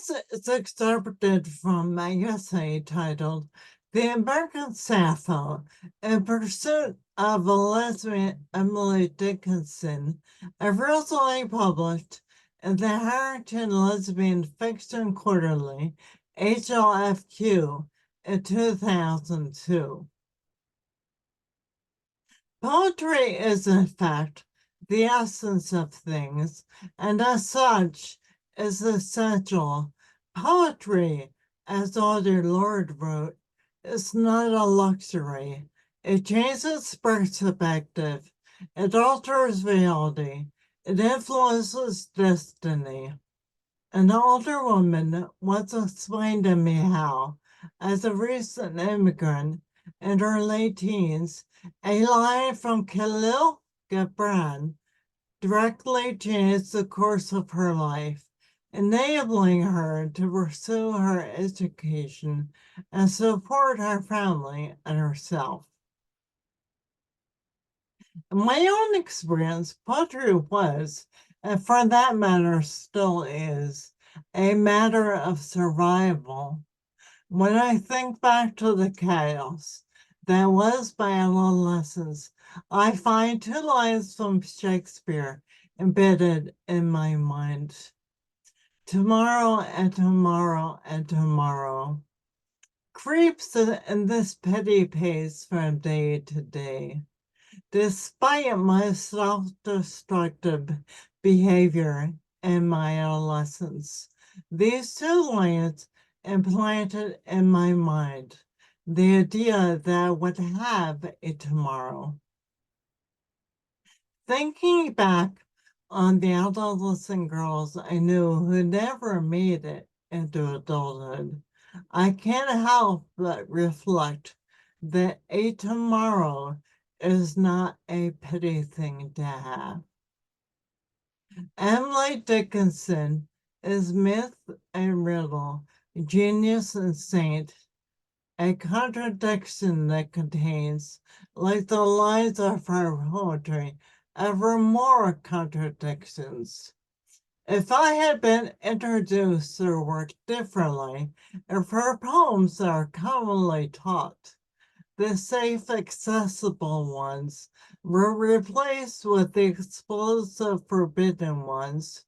piece is excerpted from my essay titled The American Sappho, in Pursuit of a Lesbian Emily Dickinson, originally published in the Harrington Lesbian Fiction Quarterly, HLFQ, in 2002. Poetry is, in fact, the essence of things, and as such is essential. Poetry, as Audre Lorde wrote, is not a luxury. It changes perspective, it alters reality, it influences destiny. An older woman once explained to me how, as a recent immigrant in her late teens, a line from Khalil Gibran directly changed the course of her life, enabling her to pursue her education and support her family and herself. In my own experience, poetry was, and for that matter still is, a matter of survival. When I think back to the chaos that was my adolescence, I find two lines from Shakespeare embedded in my mind. Tomorrow and tomorrow and tomorrow creeps in this petty pace from day to day. Despite my self-destructive behavior in my adolescence, these two lines implanted in my mind the idea that I would have a tomorrow. Thinking back on the adolescent girls I knew who never made it into adulthood, I can't help but reflect that a tomorrow is not a petty thing to have. Emily Dickinson is myth and riddle, genius and saint, a contradiction that contains, like the lines of her poetry, ever more contradictions. If I had been introduced to her work differently, if her poems are commonly taught, the safe, accessible ones were replaced with the explosive, forbidden ones,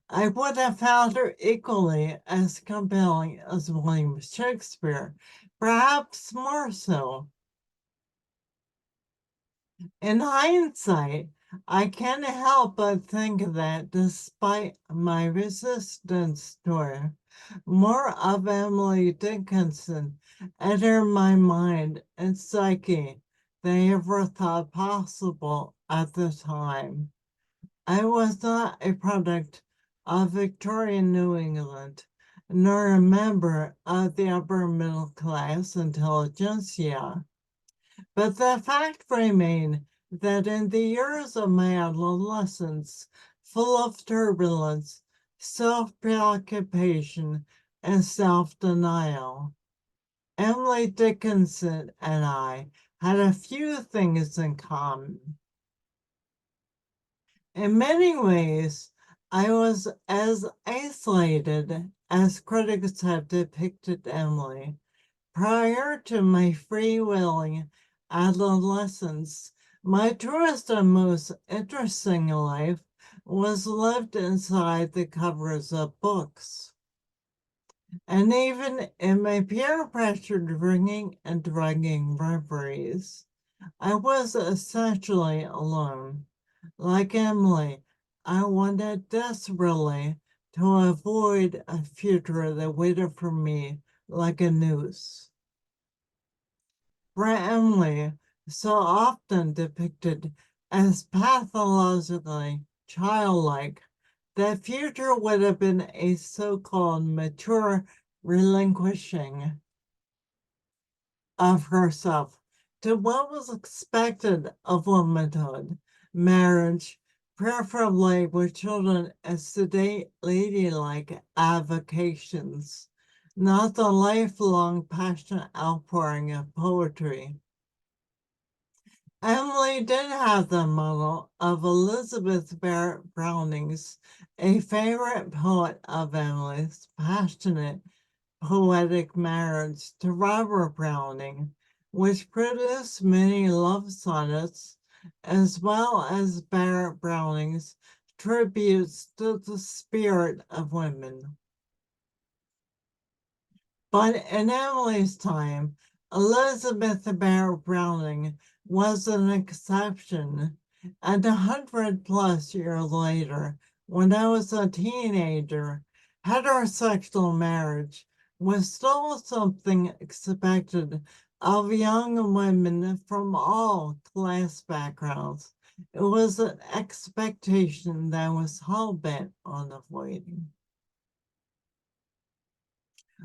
I would have found her equally as compelling as William Shakespeare, perhaps more so. In hindsight, I can't help but think that despite my resistance to her, more of Emily Dickinson entered my mind and psyche than I ever thought possible at the time. I was not a product of Victorian New England, nor a member of the upper middle class intelligentsia. But the fact remained that in the years of my adolescence, full of turbulence, self-preoccupation, and self-denial, Emily Dickinson and I had a few things in common. In many ways, I was as isolated as critics have depicted Emily. Prior to my freewheeling adolescence, my truest and most interesting life was lived inside the covers of books. And even in my peer-pressured drinking and drugging reveries, I was essentially alone. Like Emily, I wanted desperately to avoid a future that waited for me like a noose. For Emily, so often depicted as pathologically childlike, that future would have been a so-called mature relinquishing of herself to what was expected of womanhood, marriage, preferably with children and sedate ladylike avocations, not the lifelong passionate outpouring of poetry. Emily did have the model of Elizabeth Barrett Browning's, a favorite poet of Emily's, passionate poetic marriage to Robert Browning, which produced many love sonnets, as well as Barrett Browning's tributes to the spirit of women. But in Emily's time, Elizabeth Barrett Browning was an exception, and 100+ years later, when I was a teenager, heterosexual marriage was still something expected of young women from all class backgrounds. It was an expectation that was hell-bent on avoiding.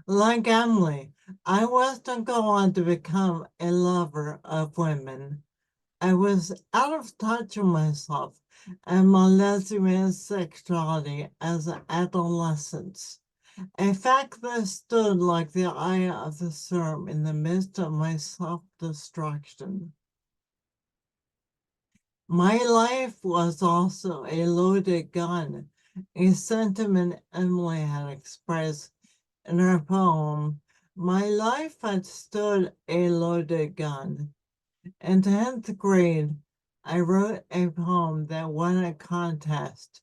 Like Emily, I wasn't going to become a lover of women. I was out of touch with myself and my lesbian sexuality as an adolescent. A fact that stood like the eye of the storm in the midst of my self-destruction. My life was also a loaded gun, a sentiment Emily had expressed in her poem. My life had stood a loaded gun. In 10th grade, I wrote a poem that won a contest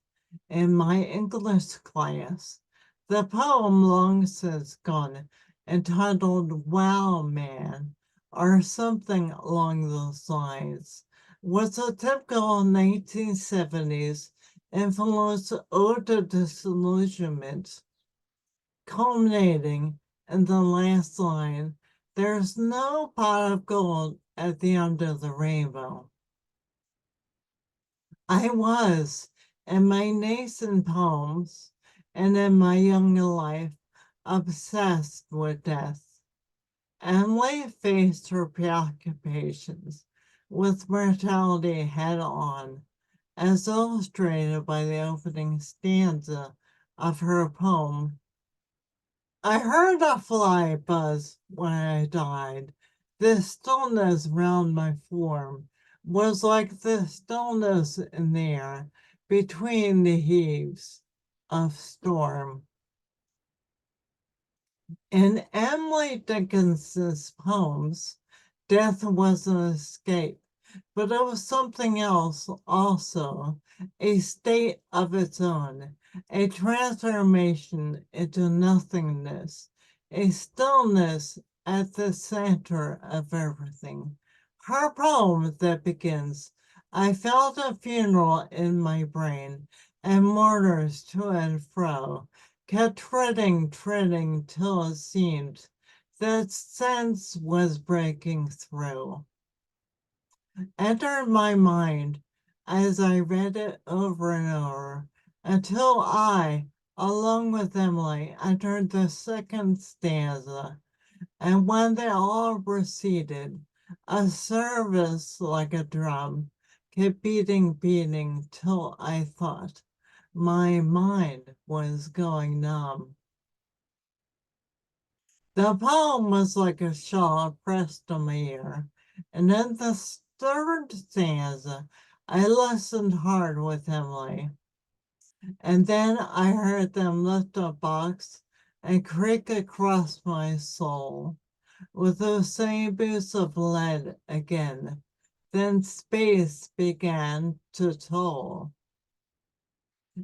in my English class. The poem, long since gone, entitled Wow Man, or something along those lines, was a typical 1970s influenced ode to disillusionment, culminating in the last line, "There's no pot of gold at the end of the rainbow." I was, in my nascent poems and in my younger life, obsessed with death. Emily faced her preoccupations with mortality head on, as illustrated by the opening stanza of her poem. I heard a fly buzz when I died. The stillness round my form was like the stillness in the air between the heaves of storm. In Emily Dickinson's poems, death was an escape, but it was something else also, a state of its own, a transformation into nothingness, a stillness at the center of everything. Her poem that begins, "I felt a funeral in my brain, and mourners to and fro, kept treading till it seemed that sense was breaking through," entered my mind as I read it over and over until I, along with Emily, entered the second stanza. And when they all receded, a service like a drum kept beating till I thought my mind was going numb. The poem was like a shawl pressed on my ear, and in the third stanza, I listened hard with Emily, and then I heard them lift a box and creak across my soul with those same boots of lead again. Then space began to toll.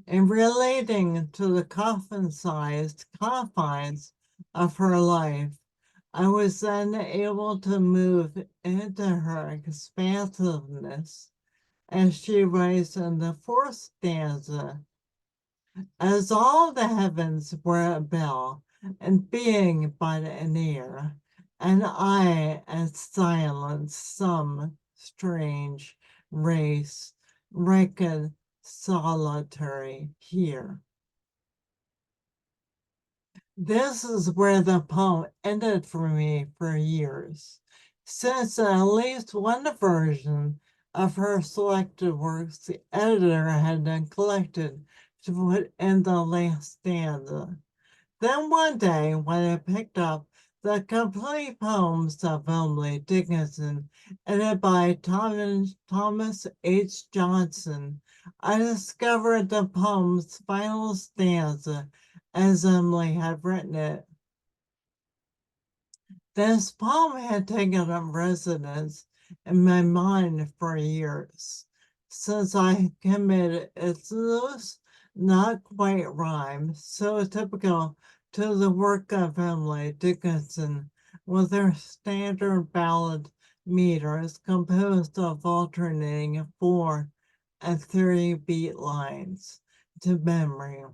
In relating to the coffin-sized confines of her life, I was then able to move into her expansiveness as she writes in the fourth stanza, "As all the heavens were a bell, and being but an ear, and I as silence some strange race, reckoned solitary here." This is where the poem ended for me for years, since at least one version of her selected works the editor had neglected to put in the last stanza. Then one day, when I picked up The Complete Poems of Emily Dickinson, edited by Thomas H. Johnson, I discovered the poem's final stanza as Emily had written it. This poem had taken up residence in my mind for years, since I committed its loose, not quite rhyme, so typical to the work of Emily Dickinson, with her standard ballad meters composed of alternating 4 and 3 beat lines to memory.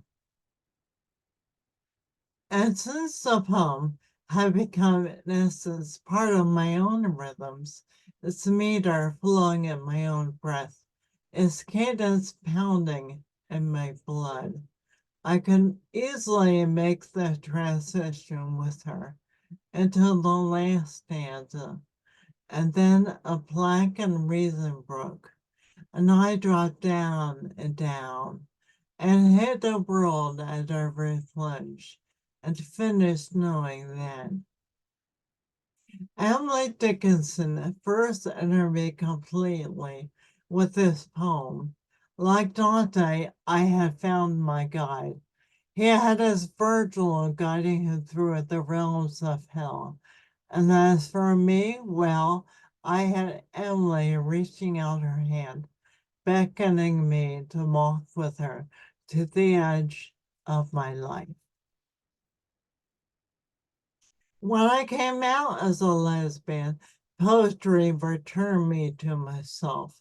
And since the poem had become, in essence, part of my own rhythms, its meter flowing in my own breath, its cadence pounding in my blood, I could easily make the transition with her until the last stanza, and then a plank and reason broke, and I dropped down and down, and hit the world at every plunge, and finished knowing that. Emily Dickinson first entered me completely with this poem. Like Dante, I had found my guide. He had his Virgil guiding him through the realms of hell. And as for me, well, I had Emily reaching out her hand, beckoning me to walk with her to the edge of my life. When I came out as a lesbian, poetry returned me to myself.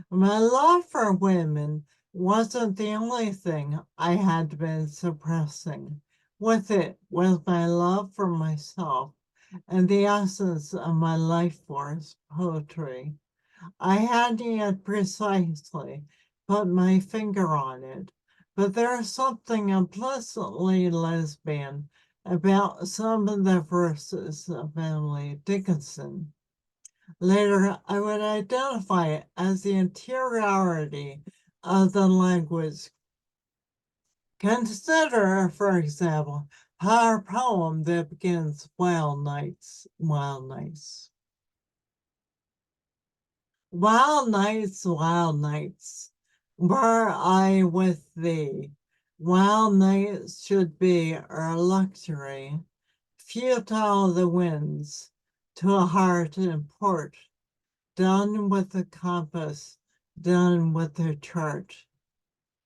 My love for women wasn't the only thing I had been suppressing. With it was my love for myself and the essence of my life force, poetry. I hadn't yet precisely put my finger on it, but there's something implicitly lesbian about some of the verses of Emily Dickinson. Later, I would identify it as the interiority of the language. Consider, for example, her poem that begins Wild Nights, Wild Nights. Wild nights, were I with thee. Wild nights should be our luxury. Futile the winds to a heart in port, done with the compass, done with the chart.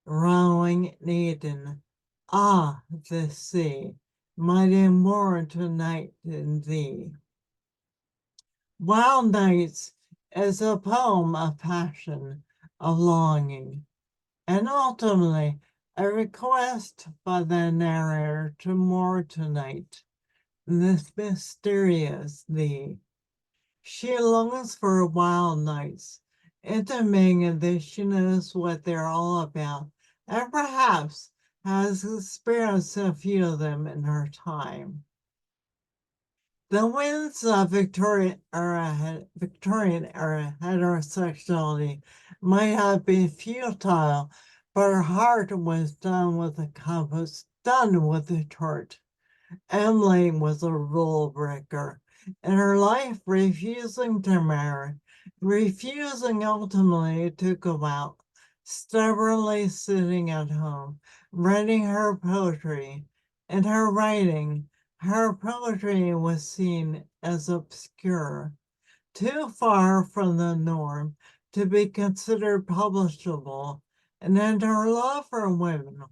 Rowing in Eden, ah, the sea, mighty more tonight than thee. Wild Nights is a poem of passion, of longing, and ultimately a request by the narrator to moor tonight, this mysterious thee. She longs for wild nights, intimating that she knows what they're all about, and perhaps has experienced a few of them in her time. The winds of Victorian era heterosexuality might have been futile, but her heart was done with a compass, done with a chart. Emily was a rule breaker in her life, refusing to marry, refusing ultimately to go out, stubbornly sitting at home, writing her poetry. In her writing, her poetry was seen as obscure, too far from the norm to be considered publishable, and in her love for women.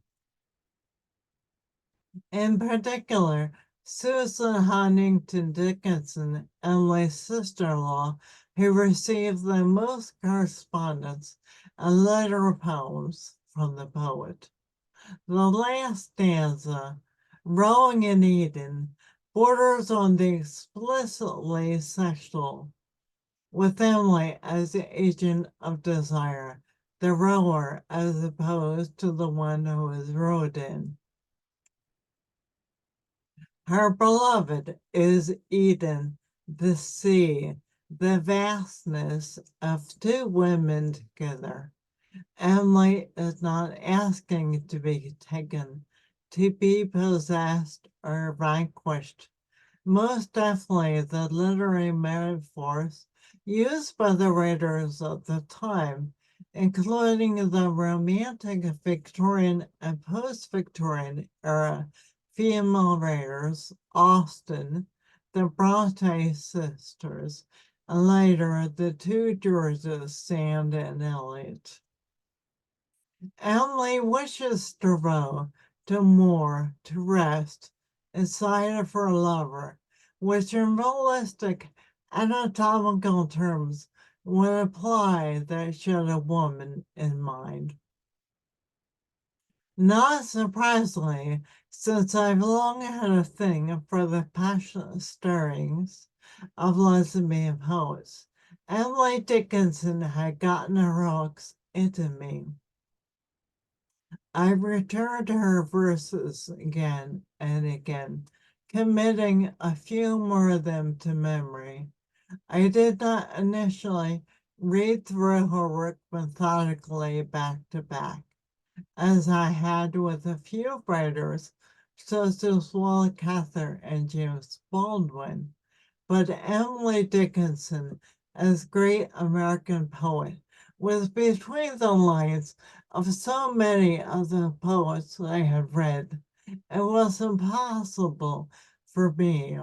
In particular, Susan Huntington Dickinson, Emily's sister-in-law, who received the most correspondence and letter poems from the poet. The last stanza, Rowing in Eden, borders on the explicitly sexual, with Emily as the agent of desire, the rower as opposed to the one who is rowed in. Her beloved is Eden, the sea, the vastness of two women together. Emily is not asking to be taken, to be possessed or vanquished, most definitely the literary metaphors used by the writers of the time, including the Romantic Victorian and post-Victorian era female writers, Austen, the Bronte sisters, and later the two Georges, Sand and Eliot. Emily wishes to row, to moor, to rest inside of her lover, which in realistic anatomical terms would imply that she had a woman in mind. Not surprisingly, since I've long had a thing for the passionate stirrings of lesbian poets, Emily Dickinson had gotten her hooks into me. I returned to her verses again and again, committing a few more of them to memory. I did not initially read through her work methodically back to back, as I had with a few writers such as Willa Cather and James Baldwin, but Emily Dickinson, as great American poet, was between the lines of so many of the poets I had read. It was impossible for me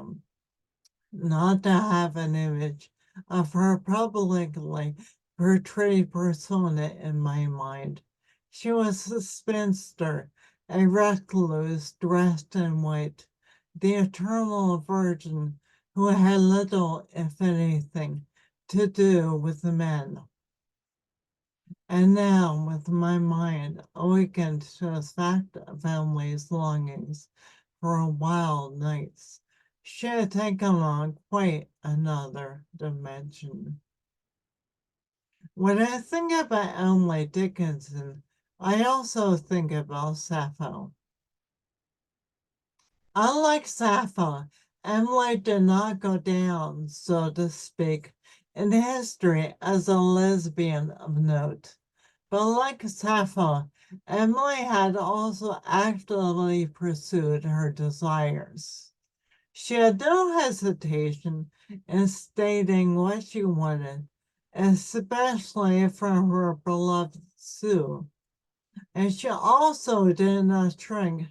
not to have an image of her publicly portrayed persona in my mind. She was a spinster, a recluse dressed in white, the eternal virgin who had little, if anything, to do with the men. And now, with my mind awakened to the fact of Emily's longings for wild nights, she had taken on quite another dimension. When I think about Emily Dickinson, I also think about Sappho. Unlike Sappho, Emily did not go down, so to speak, in history as a lesbian of note. But like Sappho, Emily had also actively pursued her desires. She had no hesitation in stating what she wanted, especially from her beloved Sue. And she also did not shrink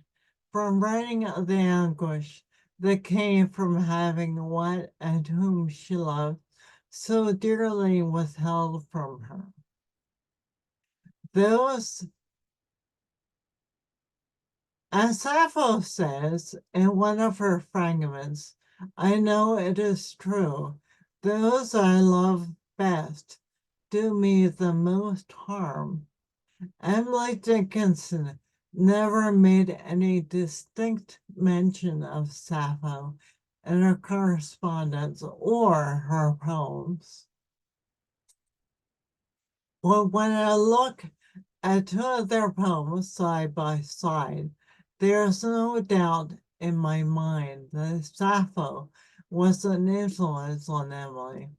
from writing of the anguish that came from having what and whom she loved so dearly withheld from her. Those, as Sappho says in one of her fragments, I know it is true, those I love best do me the most harm. Emily Dickinson never made any distinct mention of Sappho in her correspondence or her poems. But when I look at two of their poems side by side, there is no doubt in my mind that Sappho was an influence on Emily.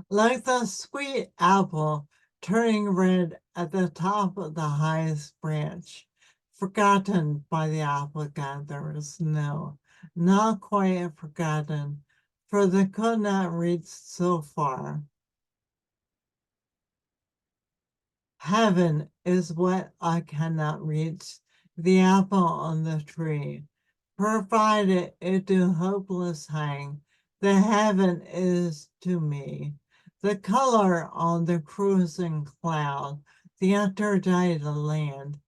Like the sweet apple turning red at the top of the highest branch, forgotten by the apple gatherers. No, not quite forgotten, for they could not reach so far. Heaven is what I cannot reach, the apple on the tree. Provided it do hopeless hang, the heaven is to me. The color on the cruising cloud, the Antardita land,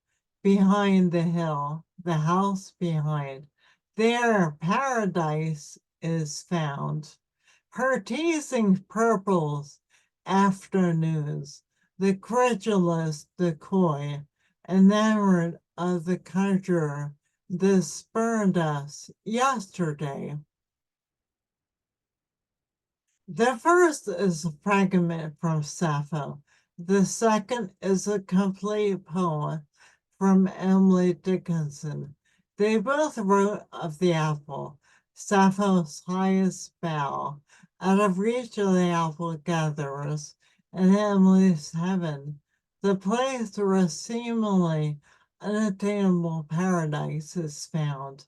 behind the hill, the house behind. There paradise is found. Her teasing purples afternoons, the credulous, the coy, enamored of the conjurer, that spurned us yesterday. The first is a fragment from Sappho. The second is a complete poem from Emily Dickinson. They both wrote of the apple, Sappho's highest bough, out of reach of the apple gatherers, and Emily's heaven, the place where a seemingly unattainable paradise is found.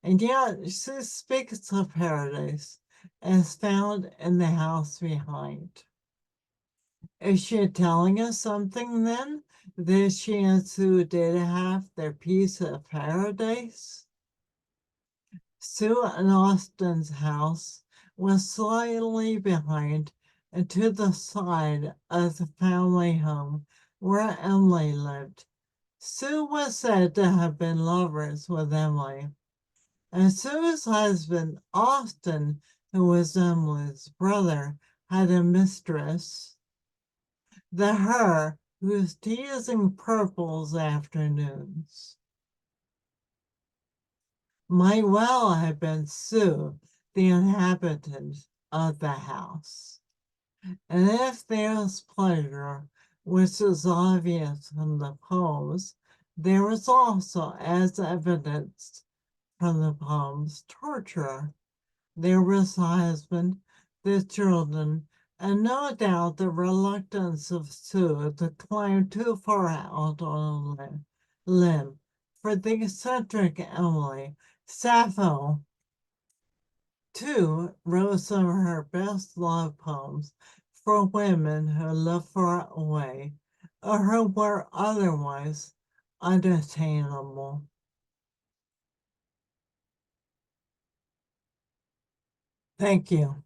and yet she speaks of paradise as found in the house behind. Is she telling us something then? That she and Sue did have their piece of paradise? Sue and Austin's house was slightly behind and to the side of the family home where Emily lived. Sue was said to have been lovers with Emily, and Sue's husband, Austin, who was Emily's brother, had a mistress, the her who was teasing purples afternoons. Might well have been Sue, the inhabitant of the house. And if there's pleasure, which is obvious from the poems, there is also, as evidenced from the poems, torture. There was the husband, the children, and no doubt the reluctance of Sue to climb too far out on a limb. For the eccentric Emily, Sappho, too, wrote some of her best love poems for women who lived far away or who were otherwise unattainable. Thank you.